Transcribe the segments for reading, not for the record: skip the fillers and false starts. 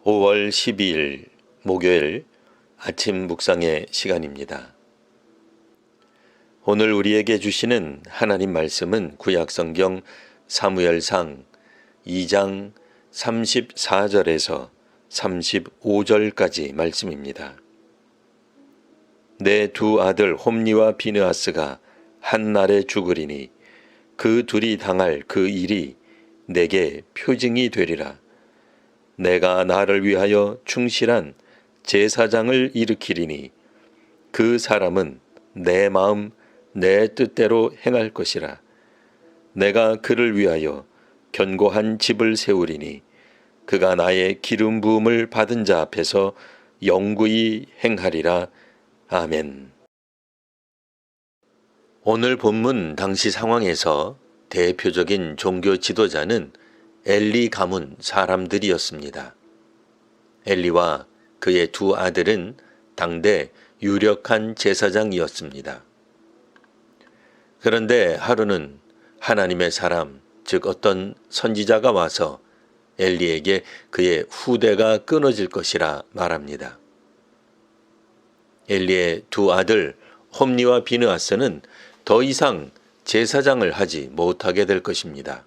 5월 12일 목요일 아침 묵상의 시간입니다. 오늘 우리에게 주시는 하나님 말씀은 구약성경 사무엘상 2장 34절에서 35절까지 말씀입니다. 내 두 아들 홈니와 비느하스가 한 날에 죽으리니 그 둘이 당할 그 일이 내게 표징이 되리라. 내가 나를 위하여 충실한 제사장을 일으키리니 그 사람은 내 마음 내 뜻대로 행할 것이라. 내가 그를 위하여 견고한 집을 세우리니 그가 나의 기름 부음을 받은 자 앞에서 영구히 행하리라. 아멘. 오늘 본문 당시 상황에서 대표적인 종교 지도자는 엘리 가문 사람들이었습니다. 엘리와 그의 두 아들은 당대 유력한 제사장이었습니다. 그런데 하루는 하나님의 사람, 즉 어떤 선지자가 와서 엘리에게 그의 후대가 끊어질 것이라 말합니다. 엘리의 두 아들 홈니와 비느하스는 더 이상 제사장을 하지 못하게 될 것입니다.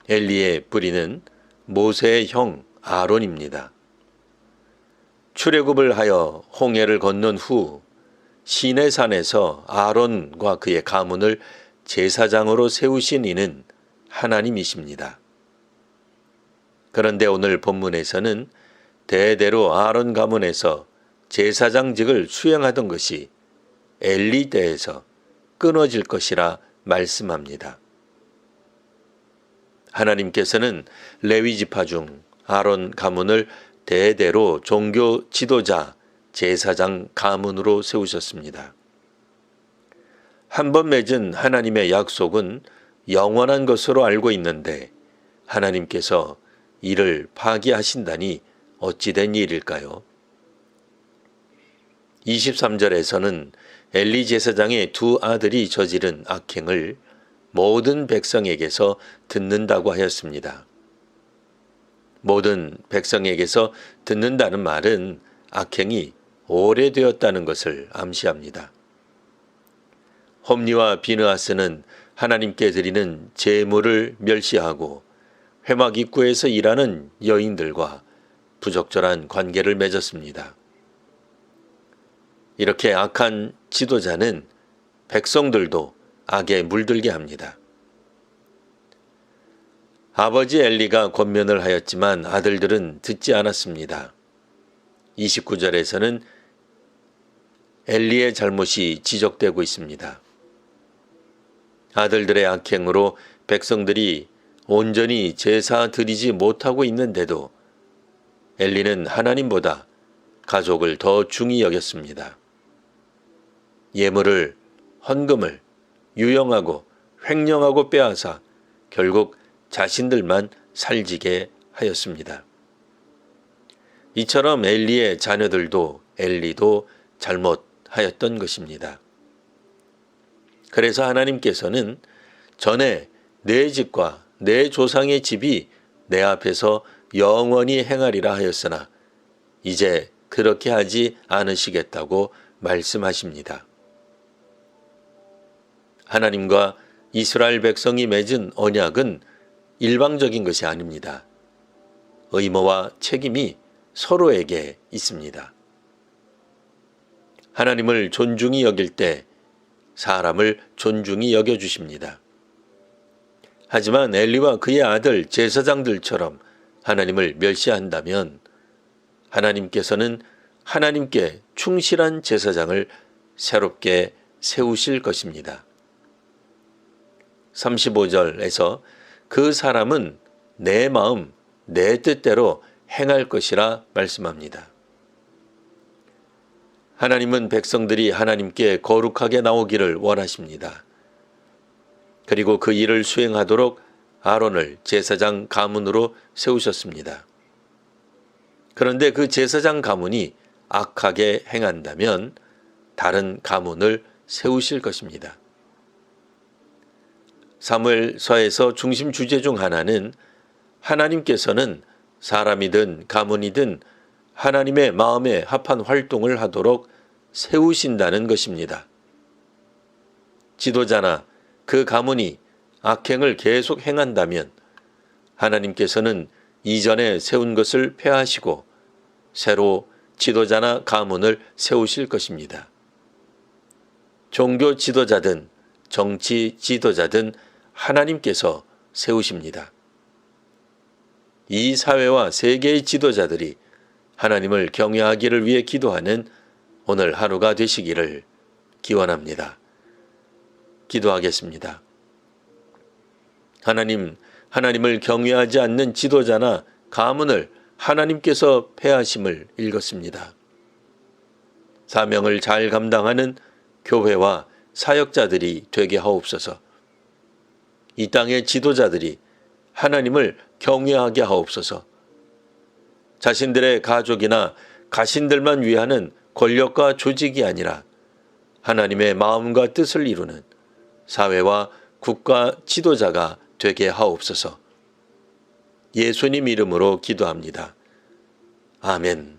엘리의 뿌리는 모세의 형 아론입니다. 출애굽을 하여 홍해를 건넌 후 시내산에서 아론과 그의 가문을 제사장으로 세우신 이는 하나님이십니다. 그런데 오늘 본문에서는 대대로 아론 가문에서 제사장직을 수행하던 것이 엘리 때에서 끊어질 것이라 말씀합니다. 하나님께서는 레위 지파 중 아론 가문을 대대로 종교 지도자, 제사장 가문으로 세우셨습니다. 한 번 맺은 하나님의 약속은 영원한 것으로 알고 있는데 하나님께서 이를 파기하신다니 어찌된 일일까요? 23절에서는 엘리 제사장의 두 아들이 저지른 악행을 모든 백성에게서 듣는다고 하였습니다. 모든 백성에게서 듣는다는 말은 악행이 오래되었다는 것을 암시합니다. 홈니와 비느하스는 하나님께 드리는 제물을 멸시하고 회막 입구에서 일하는 여인들과 부적절한 관계를 맺었습니다. 이렇게 악한 지도자는 백성들도 악에 물들게 합니다. 아버지 엘리가 권면을 하였지만 아들들은 듣지 않았습니다. 29절에서는 엘리의 잘못이 지적되고 있습니다. 아들들의 악행으로 백성들이 온전히 제사 드리지 못하고 있는데도 엘리는 하나님보다 가족을 더 중히 여겼습니다. 예물을, 헌금을 유용하고 횡령하고 빼앗아 결국 자신들만 살지게 하였습니다. 이처럼 엘리의 자녀들도 엘리도 잘못하였던 것입니다. 그래서 하나님께서는 전에 내 집과 내 조상의 집이 내 앞에서 영원히 행하리라 하였으나 이제 그렇게 하지 않으시겠다고 말씀하십니다. 하나님과 이스라엘 백성이 맺은 언약은 일방적인 것이 아닙니다. 의무와 책임이 서로에게 있습니다. 하나님을 존중히 여길 때 사람을 존중히 여겨주십니다. 하지만 엘리와 그의 아들 제사장들처럼 하나님을 멸시한다면 하나님께서는 하나님께 충실한 제사장을 새롭게 세우실 것입니다. 35절에서 그 사람은 내 마음, 내 뜻대로 행할 것이라 말씀합니다. 하나님은 백성들이 하나님께 거룩하게 나오기를 원하십니다. 그리고 그 일을 수행하도록 아론을 제사장 가문으로 세우셨습니다. 그런데 그 제사장 가문이 악하게 행한다면 다른 가문을 세우실 것입니다. 사무엘서에서 중심 주제 중 하나는 하나님께서는 사람이든 가문이든 하나님의 마음에 합한 활동을 하도록 세우신다는 것입니다. 지도자나 그 가문이 악행을 계속 행한다면 하나님께서는 이전에 세운 것을 폐하시고 새로 지도자나 가문을 세우실 것입니다. 종교 지도자든 정치 지도자든 하나님께서 세우십니다. 이 사회와 세계의 지도자들이 하나님을 경외하기를 위해 기도하는 오늘 하루가 되시기를 기원합니다. 기도하겠습니다. 하나님을 경외하지 않는 지도자나 가문을 하나님께서 폐하심을 읽었습니다. 사명을 잘 감당하는 교회와 사역자들이 되게 하옵소서. 이 땅의 지도자들이 하나님을 경외하게 하옵소서. 자신들의 가족이나 가신들만 위하는 권력과 조직이 아니라 하나님의 마음과 뜻을 이루는 사회와 국가 지도자가 되게 하옵소서. 예수님 이름으로 기도합니다. 아멘.